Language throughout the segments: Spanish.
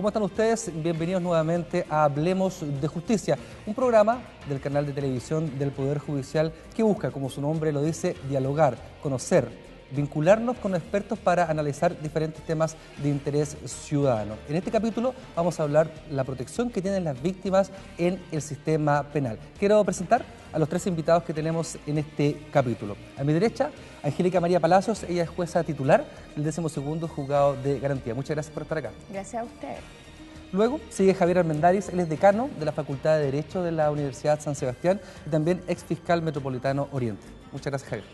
¿Cómo están ustedes? Bienvenidos nuevamente a Hablemos de Justicia, un programa del canal de televisión del Poder Judicial que busca, como su nombre lo dice, dialogar, conocer, vincularnos con expertos para analizar diferentes temas de interés ciudadano. En este capítulo vamos a hablar de la protección que tienen las víctimas en el sistema penal. Quiero presentar a los tres invitados que tenemos en este capítulo. A mi derecha, Angélica María Palacios, ella es jueza titular del 12º Juzgado de Garantía. Muchas gracias por estar acá. Gracias a usted. Luego sigue Javier Armendáriz, él es decano de la Facultad de Derecho de la Universidad San Sebastián y también ex fiscal metropolitano Oriente. Muchas gracias, Javier.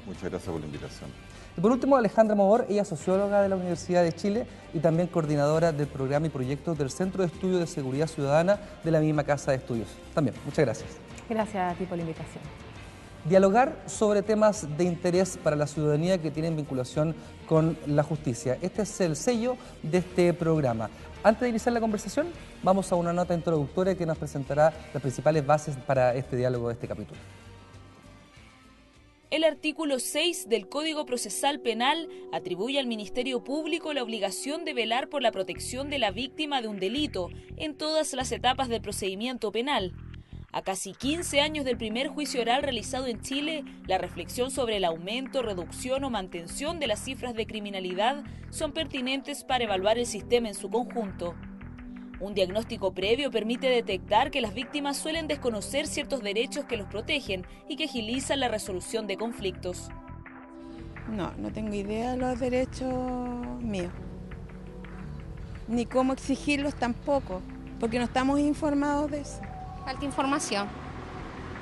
Muchas gracias por la invitación. Y por último, Alejandra Mogor, ella es socióloga de la Universidad de Chile y también coordinadora del programa y proyectos del Centro de Estudios de Seguridad Ciudadana de la misma Casa de Estudios. También, muchas gracias. Gracias a ti por la invitación. Dialogar sobre temas de interés para la ciudadanía que tienen vinculación con la justicia. Este es el sello de este programa. Antes de iniciar la conversación, vamos a una nota introductoria que nos presentará las principales bases para este diálogo de este capítulo. El artículo 6 del Código Procesal Penal atribuye al Ministerio Público la obligación de velar por la protección de la víctima de un delito en todas las etapas del procedimiento penal. A casi 15 años del primer juicio oral realizado en Chile, la reflexión sobre el aumento, reducción o mantención de las cifras de criminalidad son pertinentes para evaluar el sistema en su conjunto. Un diagnóstico previo permite detectar que las víctimas suelen desconocer ciertos derechos que los protegen y que agilizan la resolución de conflictos. No tengo idea de los derechos míos, ni cómo exigirlos tampoco, porque no estamos informados de eso. Falta información,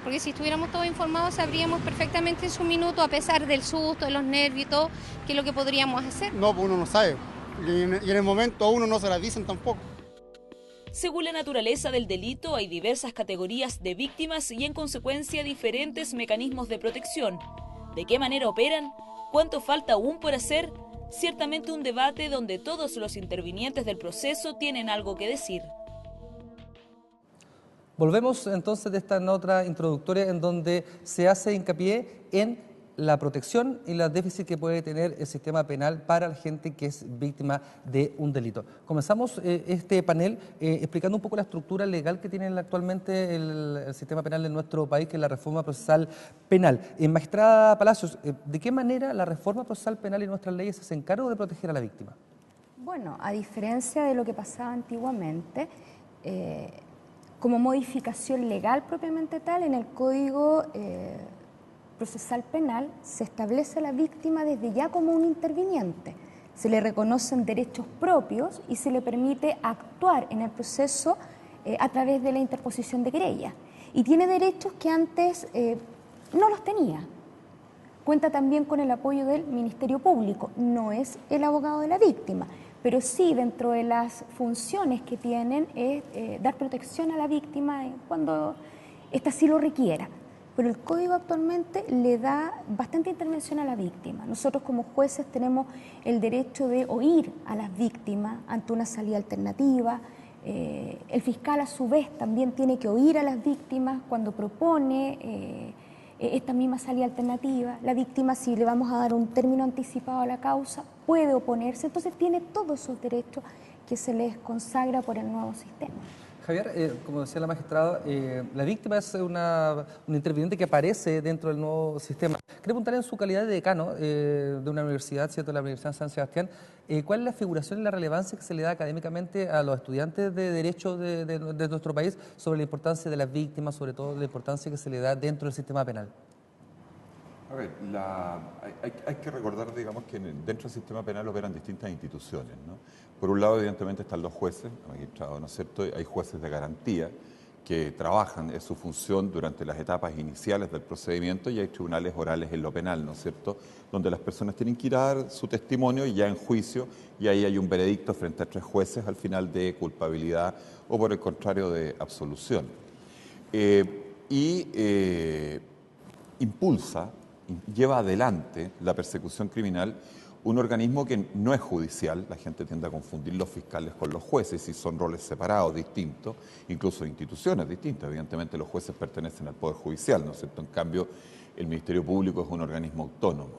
porque si estuviéramos todos informados sabríamos perfectamente en su minuto, a pesar del susto, de los nervios y todo, qué es lo que podríamos hacer. No, pues uno no sabe, y en el momento a uno no se la dicen tampoco. Según la naturaleza del delito, hay diversas categorías de víctimas y en consecuencia diferentes mecanismos de protección. ¿De qué manera operan? ¿Cuánto falta aún por hacer? Ciertamente un debate donde todos los intervinientes del proceso tienen algo que decir. Volvemos entonces de esta nota introductoria en donde se hace hincapié en la protección y los déficits que puede tener el sistema penal para la gente que es víctima de un delito. Comenzamos este panel explicando un poco la estructura legal que tiene actualmente el sistema penal de nuestro país, que es la reforma procesal penal. Magistrada Palacios, ¿de qué manera la reforma procesal penal y nuestras leyes se hacen cargo de proteger a la víctima? Bueno, a diferencia de lo que pasaba antiguamente, como modificación legal propiamente tal, en el Código Procesal Penal se establece a la víctima desde ya como un interviniente. Se le reconocen derechos propios y se le permite actuar en el proceso a través de la interposición de querella. Y tiene derechos que antes no los tenía. Cuenta también con el apoyo del Ministerio Público. No es el abogado de la víctima, pero sí dentro de las funciones que tienen es dar protección a la víctima cuando ésta sí lo requiera. Pero el Código actualmente le da bastante intervención a la víctima. Nosotros como jueces tenemos el derecho de oír a las víctimas ante una salida alternativa. El fiscal a su vez también tiene que oír a las víctimas cuando propone esta misma salida alternativa. La víctima, si le vamos a dar un término anticipado a la causa, puede oponerse. Entonces tiene todos esos derechos que se les consagra por el nuevo sistema. Javier, como decía la magistrada, la víctima es un interviniente que aparece dentro del nuevo sistema. Quería preguntarle en su calidad de decano de una universidad, ¿cierto?, de la Universidad de San Sebastián, ¿cuál es la figuración y la relevancia que se le da académicamente a los estudiantes de Derecho de nuestro país sobre la importancia de las víctimas, sobre todo la importancia que se le da dentro del sistema penal? A ver, hay que recordar, digamos, que dentro del sistema penal operan distintas instituciones, ¿no? Por un lado, evidentemente, están los jueces, magistrados, ¿no es cierto? Hay jueces de garantía que trabajan, es su función durante las etapas iniciales del procedimiento, y hay tribunales orales en lo penal, ¿no es cierto?, donde las personas tienen que ir a dar su testimonio ya en juicio, y ahí hay un veredicto frente a 3 jueces al final de culpabilidad o, por el contrario, de absolución. Impulsa, lleva adelante la persecución criminal un organismo que no es judicial. La gente tiende a confundir los fiscales con los jueces y son roles separados, distintos, incluso instituciones distintas. Evidentemente los jueces pertenecen al Poder Judicial, ¿no es cierto? En cambio, el Ministerio Público es un organismo autónomo.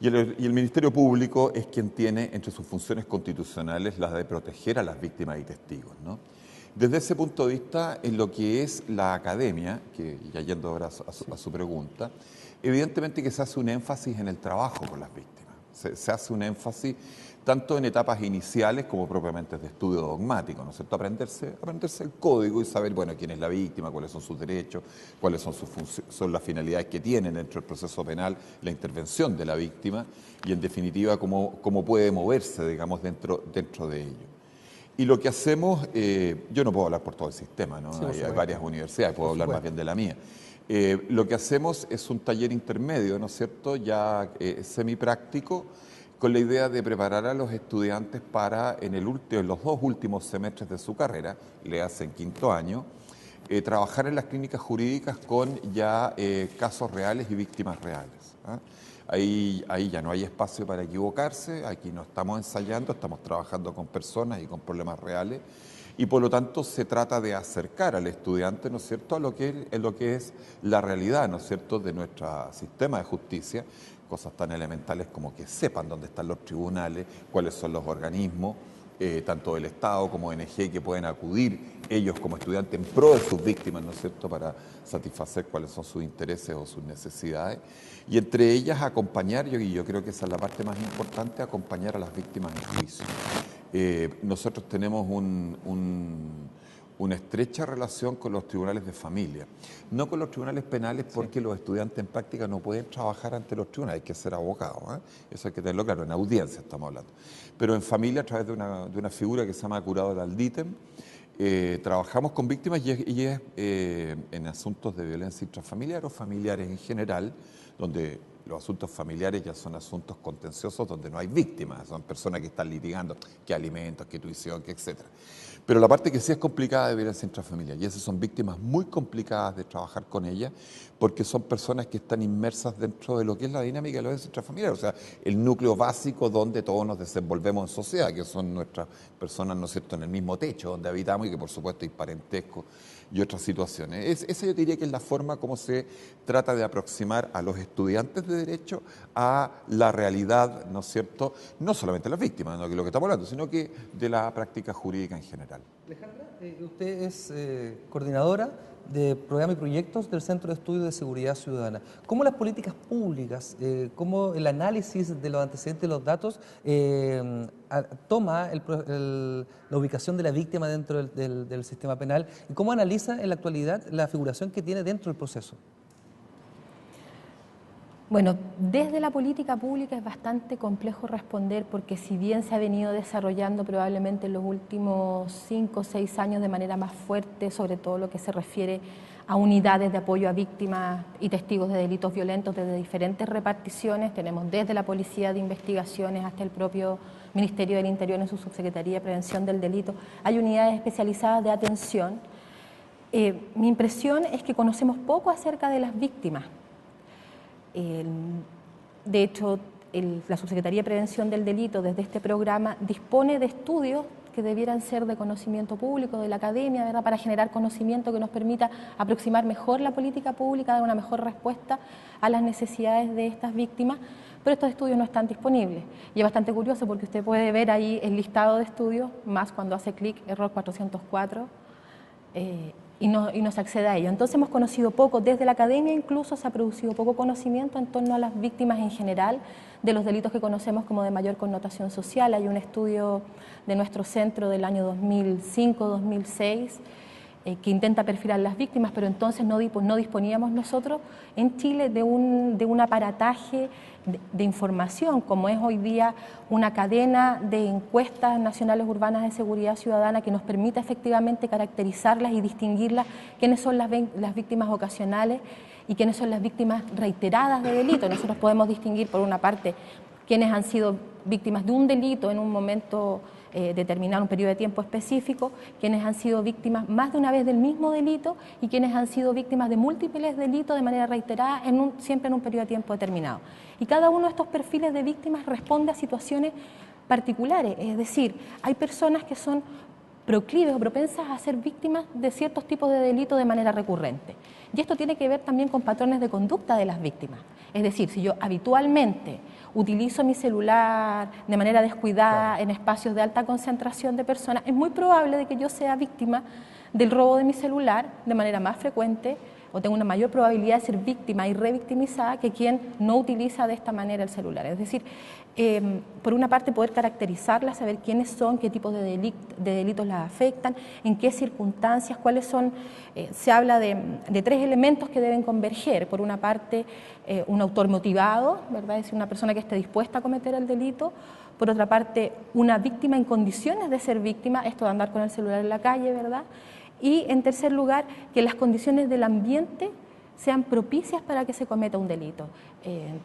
Y el Ministerio Público es quien tiene entre sus funciones constitucionales la de proteger a las víctimas y testigos, ¿no? Desde ese punto de vista, en lo que es la academia, que ya yendo ahora a su pregunta, evidentemente que se hace un énfasis en el trabajo con las víctimas. Se hace un énfasis tanto en etapas iniciales como propiamente de estudio dogmático, ¿no es cierto? Aprenderse el código y saber, bueno, quién es la víctima, cuáles son sus derechos, cuáles son las finalidades que tienen dentro del proceso penal, la intervención de la víctima y, en definitiva, cómo puede moverse, digamos, dentro de ello. Y lo que hacemos, yo no puedo hablar por todo el sistema, ¿no? Sí, hay varias universidades, puedo hablar más bien de la mía. Lo que hacemos es un taller intermedio, ¿no es cierto?, ya semipráctico, con la idea de preparar a los estudiantes para, en los 2 últimos semestres de su carrera, le hacen 5º año, trabajar en las clínicas jurídicas con ya casos reales y víctimas reales, ¿ah? Ahí ya no hay espacio para equivocarse, aquí no estamos ensayando, estamos trabajando con personas y con problemas reales, y por lo tanto se trata de acercar al estudiante, ¿no es cierto?, a lo que es la realidad, ¿no es cierto?, de nuestro sistema de justicia, cosas tan elementales como que sepan dónde están los tribunales, cuáles son los organismos, tanto del Estado como ONG, que pueden acudir ellos como estudiantes en pro de sus víctimas, ¿no es cierto?, para satisfacer cuáles son sus intereses o sus necesidades, y entre ellas acompañar, y yo creo que esa es la parte más importante, acompañar a las víctimas en juicio. Nosotros tenemos una estrecha relación con los tribunales de familia, no con los tribunales penales, porque los estudiantes en práctica no pueden trabajar ante los tribunales, hay que ser abogados, ¿eh? Eso hay que tenerlo claro, en audiencia estamos hablando. Pero en familia, a través de una figura que se llama curador ad litem, trabajamos con víctimas y es en asuntos de violencia intrafamiliar o familiares en general, donde los asuntos familiares ya son asuntos contenciosos donde no hay víctimas, son personas que están litigando qué alimentos, qué tuición, qué etcétera. Pero la parte que sí es complicada de violencia intrafamiliar, y esas son víctimas muy complicadas de trabajar con ellas, porque son personas que están inmersas dentro de lo que es la dinámica de la violencia intrafamiliar, o sea, el núcleo básico donde todos nos desenvolvemos en sociedad, que son nuestras personas, ¿no es cierto?, en el mismo techo donde habitamos y que por supuesto hay parentesco y otras situaciones. Esa yo diría que es la forma como se trata de aproximar a los estudiantes de Derecho a la realidad, ¿no es cierto?, no solamente las víctimas, no de lo que estamos hablando, sino que de la práctica jurídica en general. Alejandra, usted es coordinadora de programas y proyectos del Centro de Estudios de Seguridad Ciudadana. ¿Cómo las políticas públicas, cómo el análisis de los antecedentes de los datos toma la ubicación de la víctima dentro del sistema penal y cómo analiza en la actualidad la figuración que tiene dentro del proceso? Bueno, desde la política pública es bastante complejo responder porque si bien se ha venido desarrollando probablemente en los últimos 5 o 6 años de manera más fuerte, sobre todo lo que se refiere a unidades de apoyo a víctimas y testigos de delitos violentos desde diferentes reparticiones, tenemos desde la Policía de Investigaciones hasta el propio Ministerio del Interior en su Subsecretaría de Prevención del Delito, hay unidades especializadas de atención. Mi impresión es que conocemos poco acerca de las víctimas. De hecho, la Subsecretaría de Prevención del Delito desde este programa dispone de estudios que debieran ser de conocimiento público, de la academia, ¿verdad?, para generar conocimiento que nos permita aproximar mejor la política pública, dar una mejor respuesta a las necesidades de estas víctimas, pero estos estudios no están disponibles. Y es bastante curioso porque usted puede ver ahí el listado de estudios, más cuando hace clic, error 404, y no se accede a ello. Entonces hemos conocido poco, desde la academia incluso se ha producido poco conocimiento en torno a las víctimas en general, de los delitos que conocemos como de mayor connotación social. Hay un estudio de nuestro centro del año 2005-2006 que intenta perfilar las víctimas, pero entonces no disponíamos nosotros en Chile de un aparataje de información, como es hoy día una cadena de encuestas nacionales urbanas de seguridad ciudadana que nos permita efectivamente caracterizarlas y distinguirlas, quiénes son las víctimas ocasionales y quiénes son las víctimas reiteradas de delito. Nosotros podemos distinguir, por una parte, quiénes han sido víctimas de un delito en un momento determinar un periodo de tiempo específico, quienes han sido víctimas más de una vez del mismo delito y quienes han sido víctimas de múltiples delitos de manera reiterada, siempre en un periodo de tiempo determinado. Y cada uno de estos perfiles de víctimas responde a situaciones particulares, es decir, hay personas que son proclives o propensas a ser víctimas de ciertos tipos de delitos de manera recurrente. Y esto tiene que ver también con patrones de conducta de las víctimas. Es decir, si yo habitualmente utilizo mi celular de manera descuidada en espacios de alta concentración de personas, es muy probable de que yo sea víctima del robo de mi celular de manera más frecuente, o tengo una mayor probabilidad de ser víctima y revictimizada que quien no utiliza de esta manera el celular. Es decir, por una parte poder caracterizarlas, saber quiénes son, qué tipos de delitos las afectan, en qué circunstancias, cuáles son, se habla de 3 elementos que deben converger. Por una parte, un autor motivado, ¿verdad? Es decir, una persona que esté dispuesta a cometer el delito. Por otra parte, una víctima en condiciones de ser víctima, esto de andar con el celular en la calle, ¿verdad? Y en tercer lugar, que las condiciones del ambiente sean propicias para que se cometa un delito.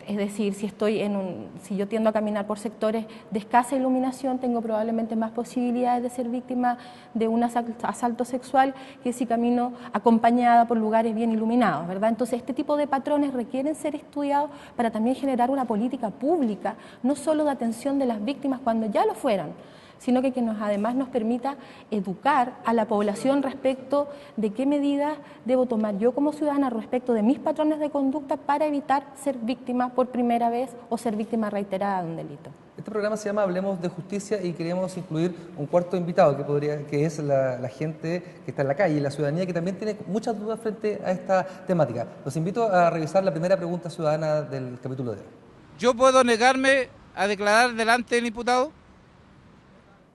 Es decir, si yo tiendo a caminar por sectores de escasa iluminación, tengo probablemente más posibilidades de ser víctima de un asalto sexual que si camino acompañada por lugares bien iluminados, ¿verdad? Entonces, este tipo de patrones requieren ser estudiados para también generar una política pública, no solo de atención de las víctimas cuando ya lo fueron, sino que además nos permita educar a la población respecto de qué medidas debo tomar yo como ciudadana respecto de mis patrones de conducta para evitar ser víctima por primera vez o ser víctima reiterada de un delito. Este programa se llama Hablemos de Justicia y queríamos incluir un cuarto invitado que es la gente que está en la calle, la ciudadanía que también tiene muchas dudas frente a esta temática. Los invito a revisar la primera pregunta ciudadana del capítulo de hoy. ¿Yo puedo negarme a declarar delante del imputado?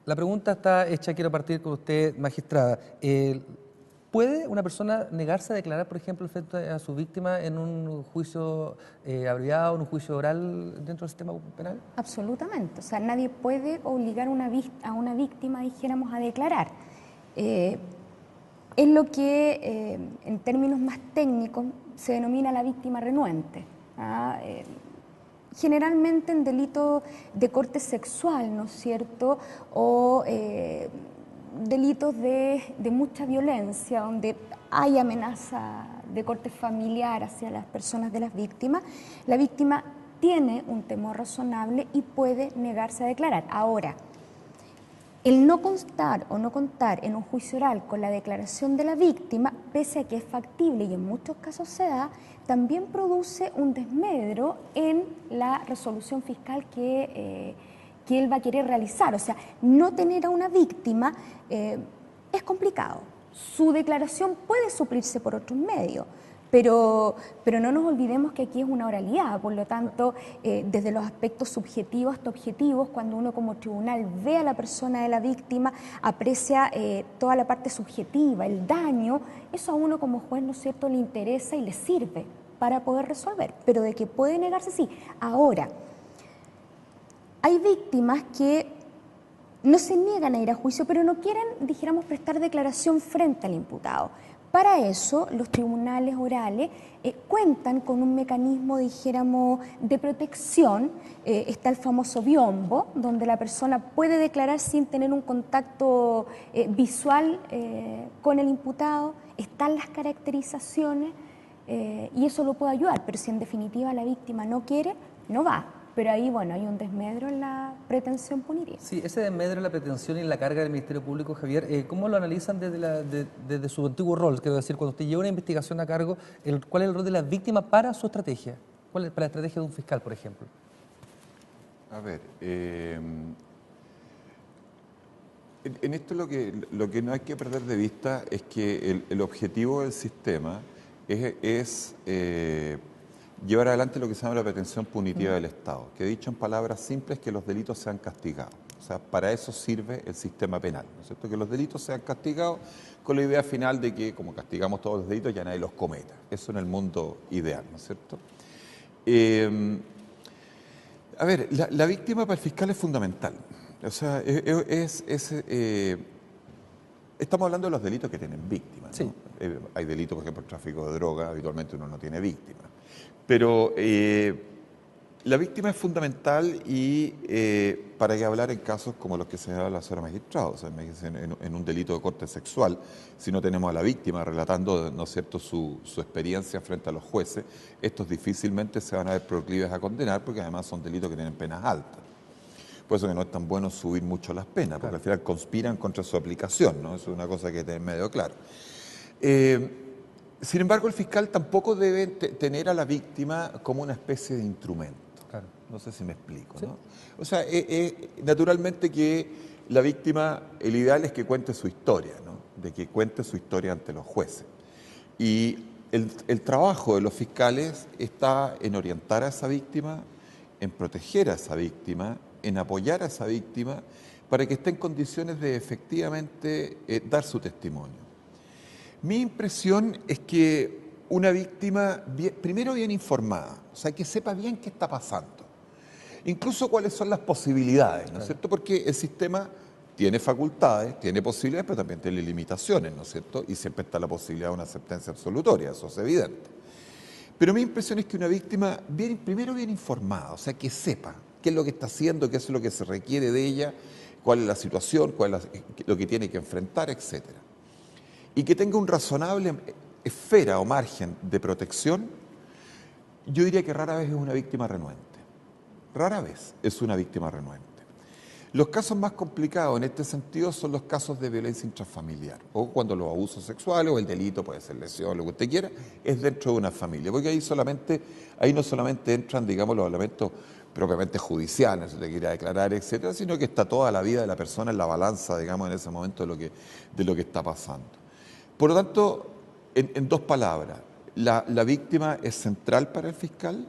La pregunta está hecha, quiero partir con usted, magistrada. ¿Puede una persona negarse a declarar, por ejemplo, frente a su víctima en un juicio abreviado, en un juicio oral dentro del sistema penal? Absolutamente. O sea, nadie puede obligar a una víctima, dijéramos, a declarar. Es lo que, en términos más técnicos, se denomina la víctima renuente. Generalmente en delitos de corte sexual, ¿no es cierto?, o delitos de mucha violencia, donde hay amenaza de corte familiar hacia las personas de las víctimas, la víctima tiene un temor razonable y puede negarse a declarar. Ahora, el no constar o no contar en un juicio oral con la declaración de la víctima, pese a que es factible y en muchos casos se da, también produce un desmedro en la resolución fiscal que él va a querer realizar. O sea, no tener a una víctima es complicado. Su declaración puede suplirse por otros medios, pero no nos olvidemos que aquí es una oralidad, por lo tanto, desde los aspectos subjetivos hasta objetivos, cuando uno como tribunal ve a la persona de la víctima, aprecia toda la parte subjetiva, el daño, eso a uno como juez, ¿no es cierto?, le interesa y le sirve para poder resolver, pero de que puede negarse, sí. Ahora, hay víctimas que no se niegan a ir a juicio, pero no quieren, dijéramos, prestar declaración frente al imputado. Para eso, los tribunales orales cuentan con un mecanismo, dijéramos, de protección. Está el famoso biombo, donde la persona puede declarar sin tener un contacto visual con el imputado. Están las caracterizaciones y eso lo puede ayudar, pero si en definitiva la víctima no quiere, no va. Pero ahí, bueno, hay un desmedro en la pretensión punitiva. Sí, ese desmedro en la pretensión y en la carga del Ministerio Público, Javier, ¿cómo lo analizan desde su antiguo rol? Quiero decir, cuando usted lleva una investigación a cargo, ¿cuál es el rol de la víctima para su estrategia? ¿Cuál es para la estrategia de un fiscal, por ejemplo? A ver, en esto lo que no hay que perder de vista es que el objetivo del sistema es llevar adelante lo que se llama la pretensión punitiva del Estado, que dicho en palabras simples, que los delitos sean castigados. O sea, para eso sirve el sistema penal, ¿no es cierto? Que los delitos sean castigados con la idea final de que, como castigamos todos los delitos, ya nadie los cometa. Eso en el mundo ideal, ¿no es cierto? A ver, la víctima para el fiscal es fundamental. O sea, estamos hablando de los delitos que tienen víctimas, ¿no? Sí. Hay delitos, por ejemplo, el tráfico de droga, habitualmente uno no tiene víctimas. Pero la víctima es fundamental y para que hablar en casos como los que se da la señora magistrada, o sea, en un delito de corte sexual, si no tenemos a la víctima relatando, ¿no es cierto?, su experiencia frente a los jueces, estos difícilmente se van a ver proclives a condenar porque además son delitos que tienen penas altas. Por eso que no es tan bueno subir mucho las penas, porque al final conspiran contra su aplicación, ¿no? Eso es una cosa que hay que tener medio claro. Sin embargo, el fiscal tampoco debe tener a la víctima como una especie de instrumento. Claro. No sé si me explico, Sí. ¿no? O sea, naturalmente que la víctima, el ideal es que cuente su historia, ¿no? De que cuente su historia ante los jueces. Y el trabajo de los fiscales está en orientar a esa víctima, en proteger a esa víctima, en apoyar a esa víctima para que esté en condiciones de efectivamente dar su testimonio. Mi impresión es que una víctima, primero bien informada, o sea, que sepa bien qué está pasando, incluso cuáles son las posibilidades, ¿no es cierto? Porque el sistema tiene facultades, tiene posibilidades, pero también tiene limitaciones, ¿no es cierto? Y siempre está la posibilidad de una sentencia absolutoria, eso es evidente. Pero mi impresión es que una víctima, primero bien informada, o sea, que sepa qué es lo que está haciendo, qué es lo que se requiere de ella, cuál es la situación, cuál es lo que tiene que enfrentar, etc. Y que tenga un razonable esfera o margen de protección, yo diría que rara vez es una víctima renuente. Rara vez es una víctima renuente. Los casos más complicados en este sentido son los casos de violencia intrafamiliar, o cuando los abusos sexuales o el delito, puede ser lesión, lo que usted quiera, es dentro de una familia, porque ahí no solamente entran, digamos, los elementos propiamente judiciales, se le quiera declarar, etcétera, sino que está toda la vida de la persona en la balanza, digamos, en ese momento de lo que está pasando. Por lo tanto, en dos palabras, la víctima es central para el fiscal,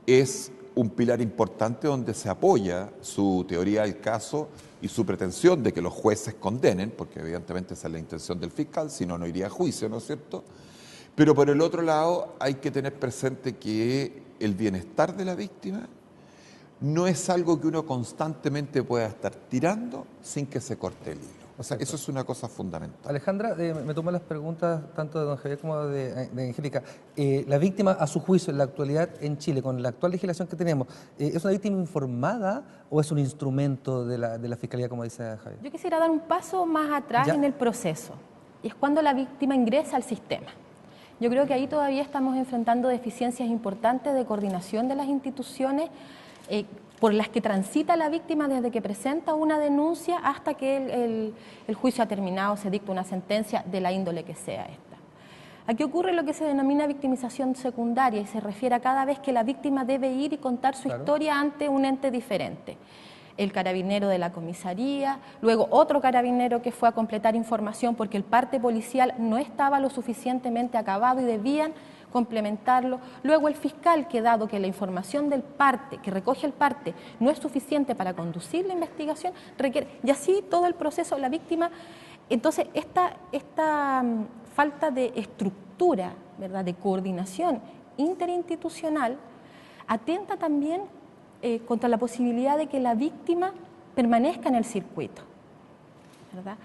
es un pilar importante donde se apoya su teoría del caso y su pretensión de que los jueces condenen, porque evidentemente esa es la intención del fiscal, si no, no iría a juicio, ¿no es cierto? Pero por el otro lado hay que tener presente que el bienestar de la víctima no es algo que uno constantemente pueda estar tirando sin que se corte el hilo. O sea, eso es una cosa fundamental. Alejandra, me toman las preguntas tanto de don Javier como de Angélica. La víctima, a su juicio, en la actualidad en Chile, con la actual legislación que tenemos, ¿es una víctima informada o es un instrumento de la Fiscalía, como dice Javier? Yo quisiera dar un paso más atrás en el proceso, y es cuando la víctima ingresa al sistema. Yo creo que ahí todavía estamos enfrentando deficiencias importantes de coordinación de las instituciones por las que transita la víctima desde que presenta una denuncia hasta que el juicio ha terminado, se dicta una sentencia de la índole que sea esta. Aquí ocurre lo que se denomina victimización secundaria y se refiere a cada vez que la víctima debe ir y contar su historia ante un ente diferente. El carabinero de la comisaría, luego otro carabinero que fue a completar información porque el parte policial no estaba lo suficientemente acabado y debían complementarlo, luego el fiscal, que dado que la información del parte, que recoge el parte, no es suficiente para conducir la investigación, requiere, y así todo el proceso, la víctima. Entonces, esta falta de estructura, ¿verdad?, de coordinación interinstitucional, atenta también contra la posibilidad de que la víctima permanezca en el circuito, ¿verdad?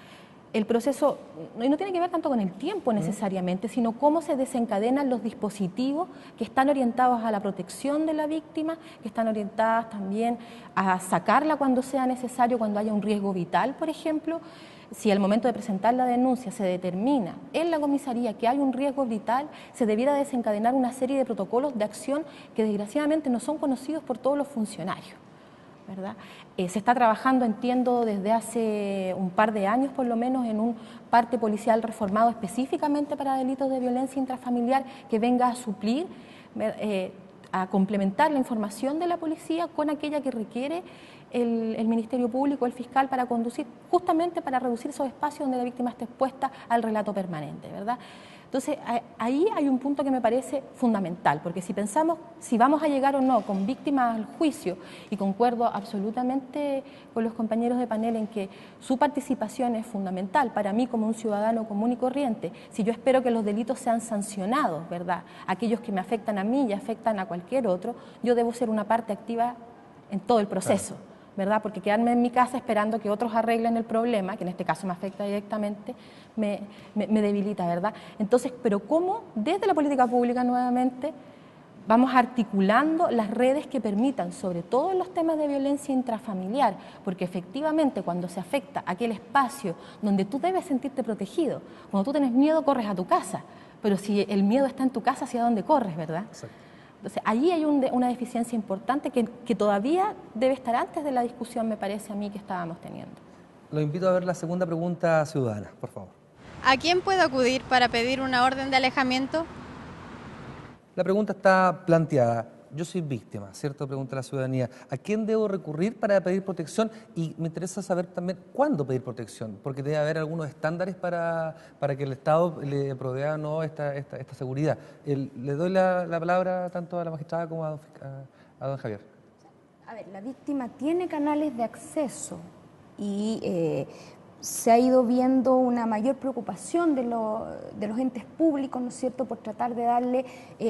El proceso no tiene que ver tanto con el tiempo necesariamente, sino cómo se desencadenan los dispositivos que están orientados a la protección de la víctima, que están orientados también a sacarla cuando sea necesario, cuando haya un riesgo vital, por ejemplo. Si al momento de presentar la denuncia se determina en la comisaría que hay un riesgo vital, se debiera desencadenar una serie de protocolos de acción que desgraciadamente no son conocidos por todos los funcionarios, ¿verdad? Se está trabajando, entiendo, desde hace un par de años por lo menos en un parte policial reformado específicamente para delitos de violencia intrafamiliar que venga a suplir, a complementar la información de la policía con aquella que requiere el Ministerio Público, el fiscal, para conducir, justamente para reducir esos espacios donde la víctima esté expuesta al relato permanente, ¿verdad? Entonces, ahí hay un punto que me parece fundamental, porque si pensamos si vamos a llegar o no con víctimas al juicio, y concuerdo absolutamente con los compañeros de panel en que su participación es fundamental para mí como un ciudadano común y corriente, si yo espero que los delitos sean sancionados, ¿verdad?, aquellos que me afectan a mí y afectan a cualquier otro, yo debo ser una parte activa en todo el proceso. Claro. ¿Verdad? Porque quedarme en mi casa esperando que otros arreglen el problema, que en este caso me afecta directamente, me debilita, ¿verdad? Entonces, pero ¿cómo desde la política pública nuevamente vamos articulando las redes que permitan, sobre todo en los temas de violencia intrafamiliar, porque efectivamente cuando se afecta aquel espacio donde tú debes sentirte protegido, cuando tú tienes miedo corres a tu casa, pero si el miedo está en tu casa, ¿hacia dónde corres, verdad? Exacto. Entonces, allí hay una deficiencia importante que todavía debe estar antes de la discusión, me parece a mí, que estábamos teniendo. Lo invito a ver la segunda pregunta ciudadana, por favor. ¿A quién puedo acudir para pedir una orden de alejamiento? La pregunta está planteada. Yo soy víctima, ¿cierto? Pregunta la ciudadanía. ¿A quién debo recurrir para pedir protección? Y me interesa saber también cuándo pedir protección, porque debe haber algunos estándares para que el Estado le provea no esta seguridad. Le doy la palabra tanto a la magistrada como a don Javier. A ver, la víctima tiene canales de acceso y se ha ido viendo una mayor preocupación de los entes públicos, ¿no es cierto?, por tratar de darle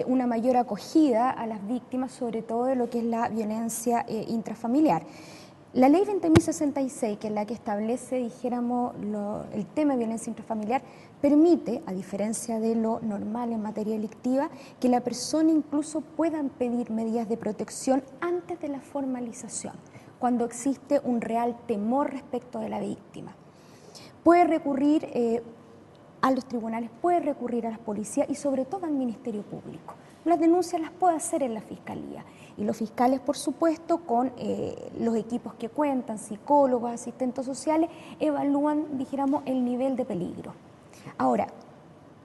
una mayor acogida a las víctimas, sobre todo de lo que es la violencia intrafamiliar. La ley 20.066, que es la que establece, dijéramos, el tema de violencia intrafamiliar, permite, a diferencia de lo normal en materia delictiva, que la persona incluso pueda pedir medidas de protección antes de la formalización, cuando existe un real temor respecto de la víctima. Puede recurrir a los tribunales, puede recurrir a las policías y sobre todo al Ministerio Público. Las denuncias las puede hacer en la Fiscalía y los fiscales, por supuesto, con los equipos que cuentan, psicólogos, asistentes sociales, evalúan, dijéramos, el nivel de peligro. Ahora,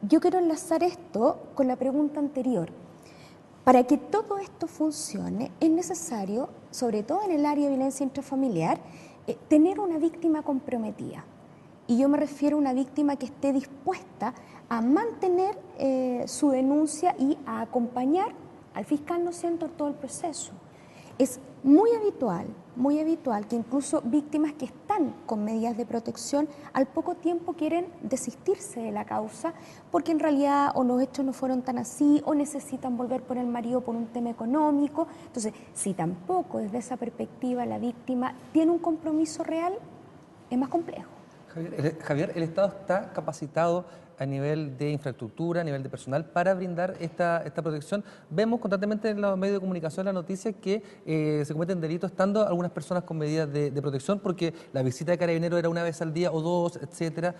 yo quiero enlazar esto con la pregunta anterior. Para que todo esto funcione es necesario, sobre todo en el área de violencia intrafamiliar, tener una víctima comprometida. Y yo me refiero a una víctima que esté dispuesta a mantener su denuncia y a acompañar al fiscal, ¿no es cierto?, en todo el proceso. Es muy habitual que incluso víctimas que están con medidas de protección al poco tiempo quieren desistirse de la causa porque en realidad o los hechos no fueron tan así o necesitan volver por el marido por un tema económico. Entonces, si tampoco desde esa perspectiva la víctima tiene un compromiso real, es más complejo. Javier, ¿el Estado está capacitado a nivel de infraestructura, a nivel de personal, para brindar esta protección? Vemos constantemente en los medios de comunicación la noticia que se cometen delitos estando algunas personas con medidas de protección porque la visita de carabinero era una vez al día o dos, etcétera,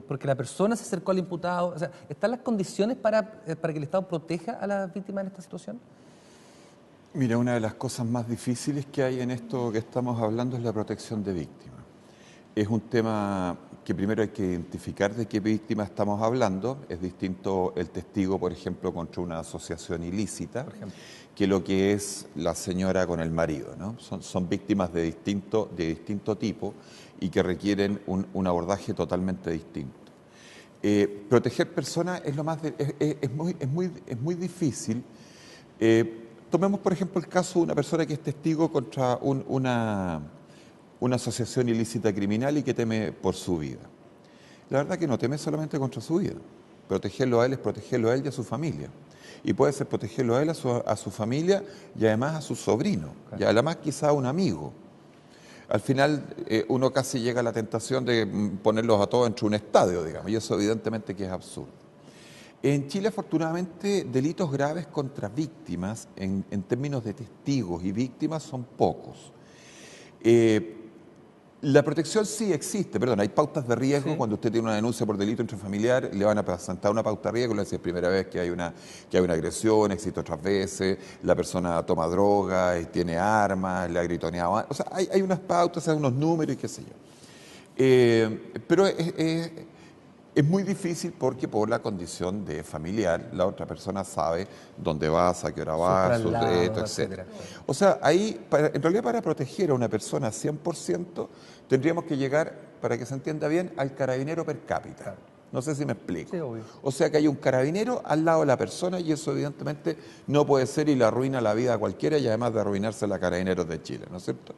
porque la persona se acercó al imputado. O sea, ¿están las condiciones para que el Estado proteja a las víctimas en esta situación? Mira, una de las cosas más difíciles que hay en esto que estamos hablando es la protección de víctimas. Es un tema que primero hay que identificar de qué víctima estamos hablando. Es distinto el testigo, por ejemplo, contra una asociación ilícita, que lo que es la señora con el marido, ¿no? Son víctimas de distinto tipo y que requieren un abordaje totalmente distinto. Proteger personas es muy difícil. Tomemos, por ejemplo, el caso de una persona que es testigo contra una asociación ilícita criminal y que teme por su vida. La verdad que no teme solamente contra su vida. Protegerlo a él es protegerlo a él y a su familia. Y puede ser protegerlo a él, a su familia y además a su sobrino. Claro. Y además quizá a un amigo. Al final uno casi llega a la tentación de ponerlos a todos entre un estadio, digamos, y eso evidentemente que es absurdo. En Chile, afortunadamente, delitos graves contra víctimas, en términos de testigos y víctimas, son pocos. La protección sí existe, hay pautas de riesgo. Sí. Cuando usted tiene una denuncia por delito intrafamiliar, le van a presentar una pauta de riesgo, le dicen es primera vez que hay una agresión, existe otras veces, la persona toma droga, tiene armas, le ha gritoneado, o sea, hay unas pautas, hay unos números y qué sé yo. Pero es muy difícil porque por la condición de familiar, la otra persona sabe dónde vas, a qué hora vas, sus derechos, etc. O sea, ahí, en realidad para proteger a una persona 100%, tendríamos que llegar, para que se entienda bien, al carabinero per cápita. Claro. No sé si me explico. Sí, obvio. O sea, que hay un carabinero al lado de la persona y eso evidentemente no puede ser y le arruina la vida a cualquiera y además de arruinarse la Carabineros de Chile, ¿no es cierto?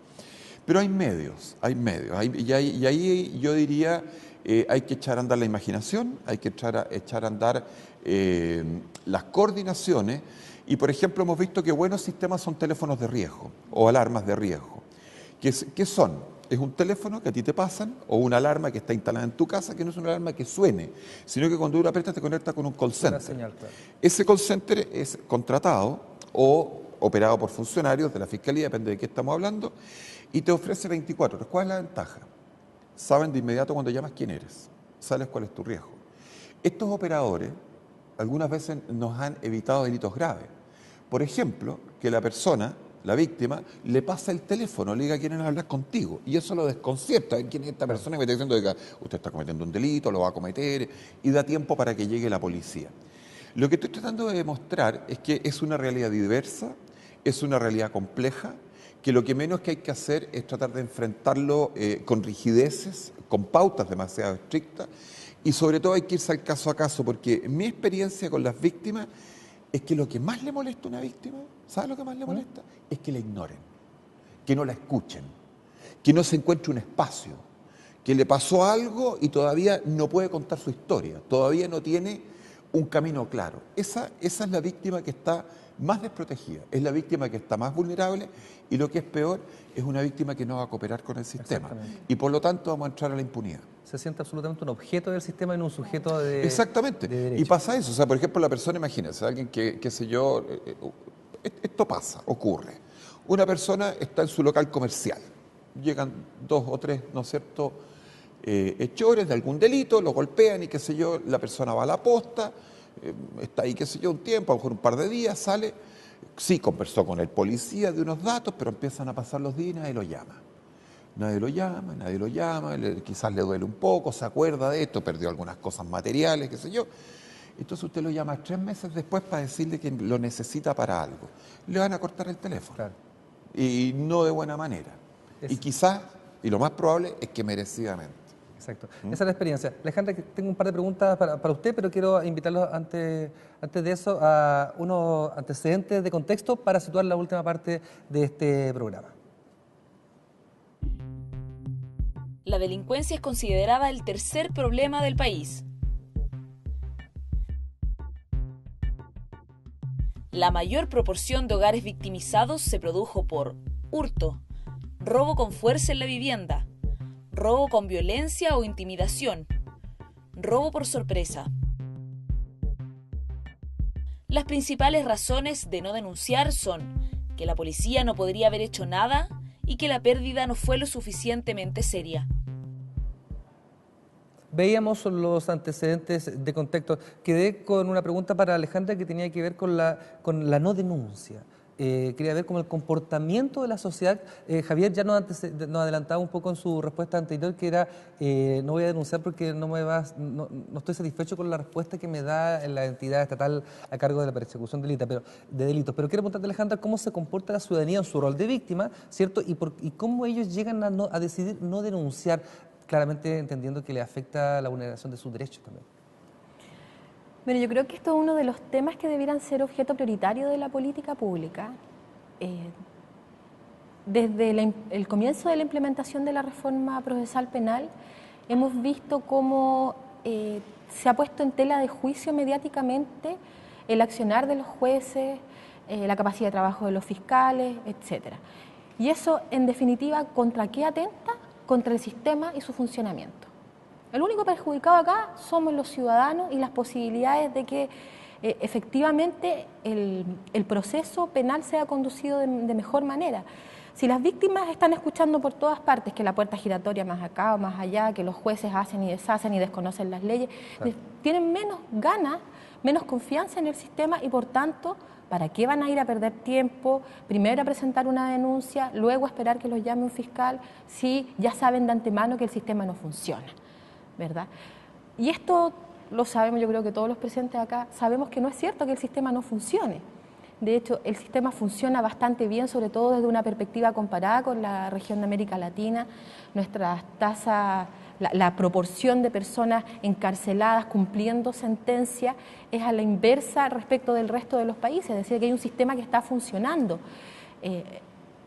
Pero hay medios. Y ahí yo diría... hay que echar a andar la imaginación, hay que echar a andar las coordinaciones y, por ejemplo, hemos visto que buenos sistemas son teléfonos de riesgo o alarmas de riesgo. ¿Qué son? Es un teléfono que a ti te pasan o una alarma que está instalada en tu casa que no es una alarma que suene, sino que cuando uno aprieta te conecta con un call center. Señal, claro. Ese call center es contratado o operado por funcionarios de la Fiscalía, depende de qué estamos hablando, y te ofrece 24 horas. ¿Cuál es la ventaja? Saben de inmediato cuando llamas quién eres, sabes cuál es tu riesgo. Estos operadores algunas veces nos han evitado delitos graves, Por ejemplo, que la persona, la víctima, le pasa el teléfono, le diga quieren hablar contigo. Y eso lo desconcierta. ¿Quién es esta persona que me está diciendo que usted está cometiendo un delito, lo va a cometer? Y da tiempo para que llegue la policía. Lo que estoy tratando de demostrar es que es una realidad diversa, es una realidad compleja, que lo que menos que hay que hacer es tratar de enfrentarlo con rigideces, con pautas demasiado estrictas, y sobre todo hay que irse al caso a caso, porque mi experiencia con las víctimas es que lo que más le molesta a una víctima, ¿sabe lo que más le molesta? Es que la ignoren, que no la escuchen, que no se encuentre un espacio, que le pasó algo y todavía no puede contar su historia, todavía no tiene un camino claro. Esa es la víctima que está más desprotegida, es la víctima que está más vulnerable y lo que es peor, es una víctima que no va a cooperar con el sistema. Y por lo tanto vamos a entrar a la impunidad. Se siente absolutamente un objeto del sistema y no un sujeto de Exactamente. De y pasa eso. O sea, por ejemplo, la persona, imagínense, alguien que, qué sé yo, esto pasa, ocurre. Una persona está en su local comercial. Llegan 2 o 3, ¿no es cierto?, hechores de algún delito, lo golpean y qué sé yo, la persona va a la posta, está ahí, qué sé yo, un tiempo, a lo mejor un par de días, sale, sí conversó con el policía de unos datos, pero empiezan a pasar los días y nadie lo llama. Nadie lo llama, quizás le duele un poco, se acuerda de esto, perdió algunas cosas materiales, qué sé yo. Entonces usted lo llama 3 meses después para decirle que lo necesita para algo. Le van a cortar el teléfono. Claro. Y no de buena manera. Y quizás, y lo más probable, es que merecidamente. Exacto. Esa es la experiencia. Alejandra, tengo un par de preguntas para usted, pero quiero invitarlos antes de eso a unos antecedentes de contexto para situar la última parte de este programa. La delincuencia es considerada el tercer problema del país. La mayor proporción de hogares victimizados se produjo por hurto, robo con fuerza en la vivienda, robo con violencia o intimidación, robo por sorpresa. Las principales razones de no denunciar son que la policía no podría haber hecho nada y que la pérdida no fue lo suficientemente seria. Veíamos los antecedentes de contexto. Quedé con una pregunta para Alejandra que tenía que ver con la no denuncia. Quería ver cómo el comportamiento de la sociedad. Javier ya nos adelantaba un poco en su respuesta anterior, que era no voy a denunciar porque no estoy satisfecho con la respuesta que me da la entidad estatal a cargo de la persecución de delitos. Pero quiero preguntarte, Alejandra, cómo se comporta la ciudadanía en su rol de víctima, ¿cierto? Y cómo ellos llegan a decidir no denunciar, claramente entendiendo que le afecta la vulneración de sus derechos también. Bueno, yo creo que esto es uno de los temas que debieran ser objeto prioritario de la política pública. Desde el comienzo de la implementación de la reforma procesal penal, hemos visto cómo se ha puesto en tela de juicio mediáticamente el accionar de los jueces, la capacidad de trabajo de los fiscales, etc. Y eso, en definitiva, ¿contra qué atenta? Contra el sistema y su funcionamiento. El único perjudicado acá somos los ciudadanos y las posibilidades de que efectivamente el proceso penal sea conducido de mejor manera. Si las víctimas están escuchando por todas partes que la puerta giratoria más acá o más allá, que los jueces hacen y deshacen y desconocen las leyes, claro, tienen menos ganas, menos confianza en el sistema y por tanto, ¿para qué van a ir a perder tiempo? Primero a presentar una denuncia, luego a esperar que los llame un fiscal, si ya saben de antemano que el sistema no funciona, ¿verdad? Y esto lo sabemos, yo creo que todos los presentes acá sabemos que no es cierto que el sistema no funcione. De hecho, el sistema funciona bastante bien, sobre todo desde una perspectiva comparada con la región de América Latina. Nuestras tasas, la proporción de personas encarceladas cumpliendo sentencia es a la inversa respecto del resto de los países, es decir, que hay un sistema que está funcionando.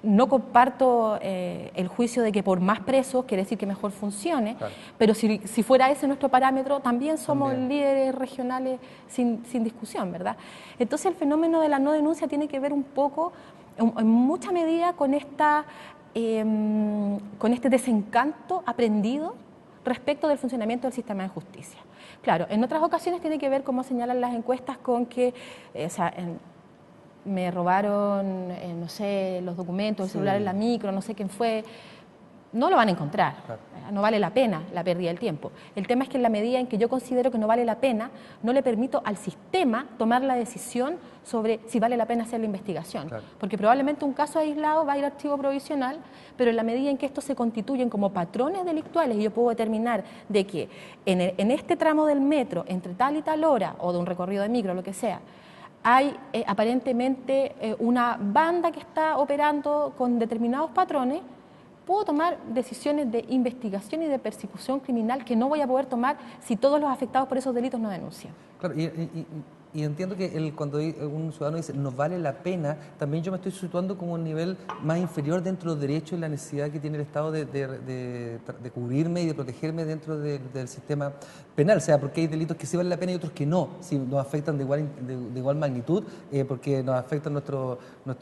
No comparto el juicio de que por más presos quiere decir que mejor funcione, claro, pero si fuera ese nuestro parámetro, también somos líderes regionales sin discusión, ¿verdad? Entonces el fenómeno de la no denuncia tiene que ver un poco, en mucha medida, con este desencanto aprendido respecto del funcionamiento del sistema de justicia. Claro, en otras ocasiones tiene que ver, como señalan las encuestas, con que me robaron, no sé, los documentos, el celular en la micro, no sé quién fue. no lo van a encontrar. Claro. No vale la pena la pérdida del tiempo. El tema es que en la medida en que yo considero que no vale la pena, no le permito al sistema tomar la decisión sobre si vale la pena hacer la investigación. Claro. Porque probablemente un caso aislado va a ir a archivo provisional, pero en la medida en que estos se constituyen como patrones delictuales y yo puedo determinar de que en este tramo del metro, entre tal y tal hora, o de un recorrido de micro, lo que sea, hay aparentemente una banda que está operando con determinados patrones, puedo tomar decisiones de investigación y de persecución criminal que no voy a poder tomar si todos los afectados por esos delitos no denuncian. Claro, y entiendo que cuando un ciudadano dice no vale la pena, también yo me estoy situando como un nivel más inferior dentro de los derechos y la necesidad que tiene el Estado de cubrirme y de protegerme dentro del sistema penal. O sea, porque hay delitos que sí valen la pena y otros que no, si nos afectan de igual magnitud, porque nos afectan nuestro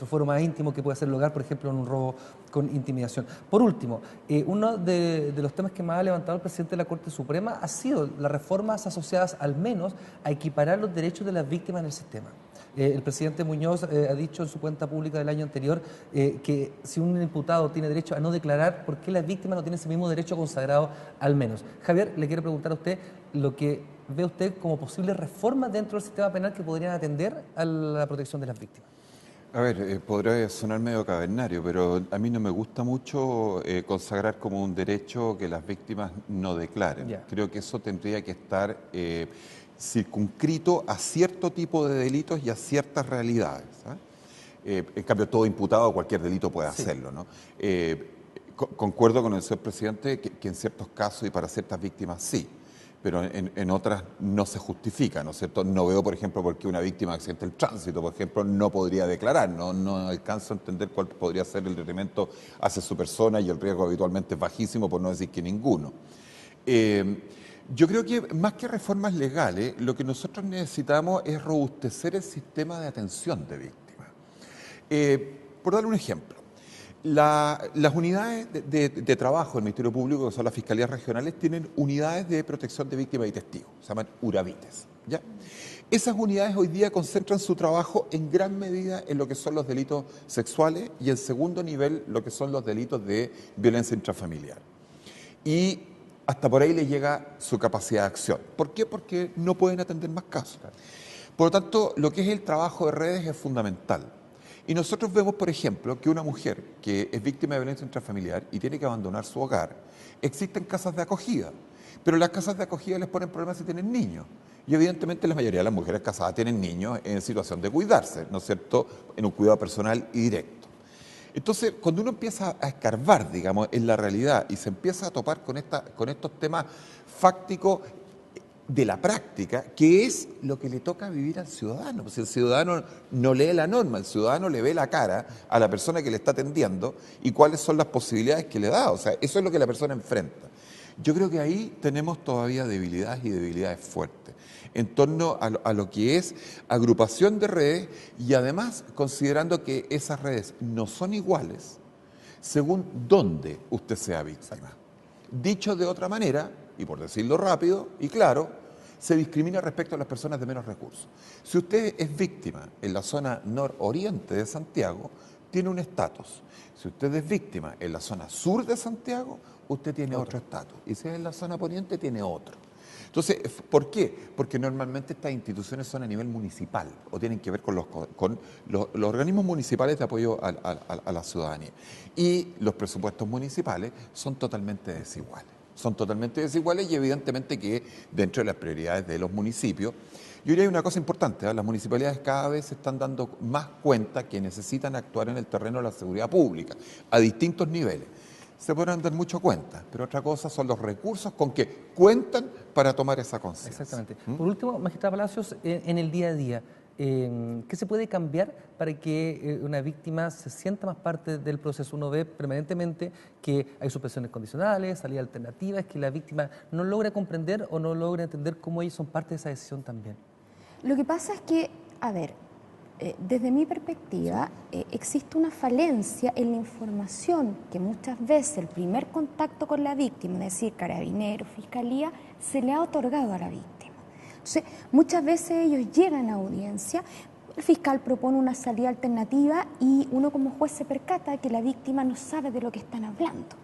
foro más íntimo, que puede ser el hogar, por ejemplo, en un robo con intimidación. Por último, uno de los temas que más ha levantado el presidente de la Corte Suprema ha sido las reformas asociadas al menos a equiparar los derechos de las víctimas en el sistema. El presidente Muñoz ha dicho en su cuenta pública del año anterior que si un imputado tiene derecho a no declarar, ¿por qué las víctimas no tienen ese mismo derecho consagrado al menos? Javier, le quiero preguntar a usted lo que ve usted como posibles reformas dentro del sistema penal que podrían atender a la protección de las víctimas. A ver, podrá sonar medio cavernario, pero a mí no me gusta mucho consagrar como un derecho que las víctimas no declaren. Ya. Creo que eso tendría que estar circunscrito a cierto tipo de delitos y a ciertas realidades. En cambio, todo imputado a cualquier delito puede hacerlo, ¿no? Concuerdo con el señor presidente que en ciertos casos y para ciertas víctimas sí, pero en otras no se justifica, ¿no es cierto? No veo, por ejemplo, por qué una víctima de accidente del tránsito, por ejemplo, no podría declarar, no alcanzo a entender cuál podría ser el detrimento hacia su persona y el riesgo habitualmente es bajísimo, por no decir que ninguno. Yo creo que más que reformas legales, lo que nosotros necesitamos es robustecer el sistema de atención de víctimas. Por darle un ejemplo, las unidades de trabajo del Ministerio Público, que son las fiscalías regionales, tienen unidades de protección de víctimas y testigos, se llaman URAVITES, ¿ya? Esas unidades hoy día concentran su trabajo en gran medida en lo que son los delitos sexuales y en segundo nivel lo que son los delitos de violencia intrafamiliar. Y hasta por ahí le llega su capacidad de acción. ¿Por qué? Porque no pueden atender más casos. Por lo tanto, lo que es el trabajo de redes es fundamental. Y nosotros vemos, por ejemplo, que una mujer que es víctima de violencia intrafamiliar y tiene que abandonar su hogar, existen casas de acogida, pero las casas de acogida les ponen problemas si tienen niños. Y evidentemente la mayoría de las mujeres casadas tienen niños en situación de cuidarse, ¿no es cierto?, en un cuidado personal y directo. Entonces, cuando uno empieza a escarbar, digamos, en la realidad y se empieza a topar con estos temas fácticos de la práctica, que es lo que le toca vivir al ciudadano. Pues el ciudadano no lee la norma, el ciudadano le ve la cara a la persona que le está atendiendo y cuáles son las posibilidades que le da. O sea, eso es lo que la persona enfrenta. Yo creo que ahí tenemos todavía debilidades y debilidades fuertes en torno a lo que es agrupación de redes y además considerando que esas redes no son iguales según dónde usted sea víctima. Dicho de otra manera, y por decirlo rápido y claro, se discrimina respecto a las personas de menos recursos. Si usted es víctima en la zona nororiente de Santiago, tiene un estatus. Si usted es víctima en la zona sur de Santiago, usted tiene otro estatus. Y si es en la zona poniente, tiene otro. Entonces, ¿por qué? Porque normalmente estas instituciones son a nivel municipal o tienen que ver con los organismos municipales de apoyo a la ciudadanía. Y los presupuestos municipales son totalmente desiguales. Son totalmente desiguales y evidentemente que dentro de las prioridades de los municipios, yo diría que hay una cosa importante, las municipalidades cada vez se están dando más cuenta que necesitan actuar en el terreno de la seguridad pública a distintos niveles. Se podrán dar mucho cuenta, pero otra cosa son los recursos con que cuentan para tomar esa conciencia. Exactamente. Por último, magistrada Palacios, en el día a día, ¿qué se puede cambiar para que una víctima se sienta más parte del proceso? Uno ve permanentemente que hay suspensiones condicionales, salidas alternativas, que la víctima no logra comprender o no logra entender cómo ellos son parte de esa decisión también. Lo que pasa es que, a ver, desde mi perspectiva, existe una falencia en la información que muchas veces el primer contacto con la víctima, es decir, Carabineros, Fiscalía, se le ha otorgado a la víctima. Entonces, muchas veces ellos llegan a audiencia, el fiscal propone una salida alternativa y uno como juez se percata que la víctima no sabe de lo que están hablando.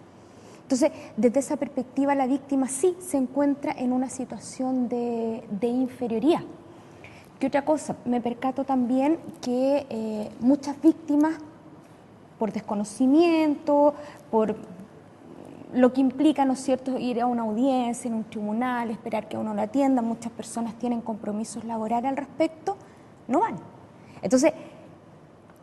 Entonces, desde esa perspectiva, la víctima sí se encuentra en una situación de inferioridad. ¿Qué otra cosa? Me percato también que muchas víctimas, por desconocimiento, por lo que implica, ¿no es cierto?, ir a una audiencia, en un tribunal, esperar que uno lo atienda, muchas personas tienen compromisos laborales al respecto, no van. Entonces,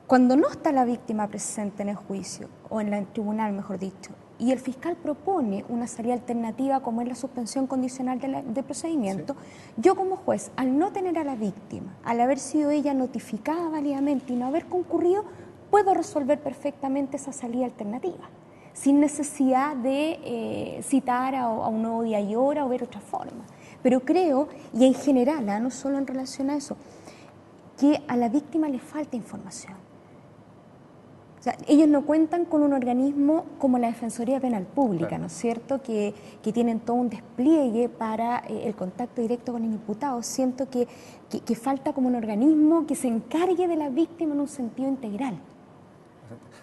cuando no está la víctima presente en el juicio, o en el tribunal, mejor dicho, y el fiscal propone una salida alternativa como es la suspensión condicional de procedimiento, yo como juez, al no tener a la víctima, al haber sido ella notificada válidamente y no haber concurrido, puedo resolver perfectamente esa salida alternativa, sin necesidad de citar a un nuevo día y hora o ver otra forma. Pero creo, y en general, no solo en relación a eso, que a la víctima le falta información. O sea, ellos no cuentan con un organismo como la Defensoría Penal Pública, claro, ¿no es cierto?, que tienen todo un despliegue para el contacto directo con el imputado. Siento que falta como un organismo que se encargue de la víctima en un sentido integral.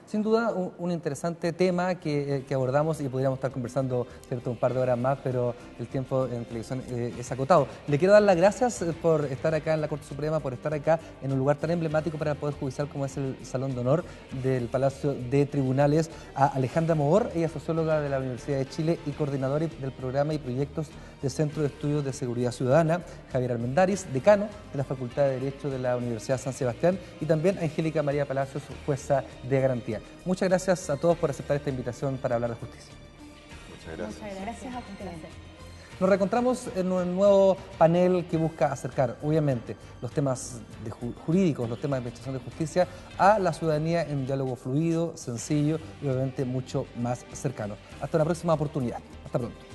Sin duda, un interesante tema que abordamos y podríamos estar conversando, ¿cierto?, un par de horas más, pero el tiempo en televisión es acotado. Le quiero dar las gracias por estar acá en la Corte Suprema, por estar acá en un lugar tan emblemático para el Poder Judicial como es el Salón de Honor del Palacio de Tribunales, a Alejandra Mogor, ella es socióloga de la Universidad de Chile y coordinadora del programa y proyectos del Centro de Estudios de Seguridad Ciudadana, Javier Armendáriz, decano de la Facultad de Derecho de la Universidad San Sebastián, y también Angélica María Palacios, jueza de garantía. Muchas gracias a todos por aceptar esta invitación para hablar de justicia. Muchas gracias. Muchas gracias a ustedes. Nos reencontramos en un nuevo panel que busca acercar, obviamente, los temas jurídicos, los temas de administración de justicia a la ciudadanía en un diálogo fluido, sencillo y obviamente mucho más cercano. Hasta una próxima oportunidad. Hasta pronto.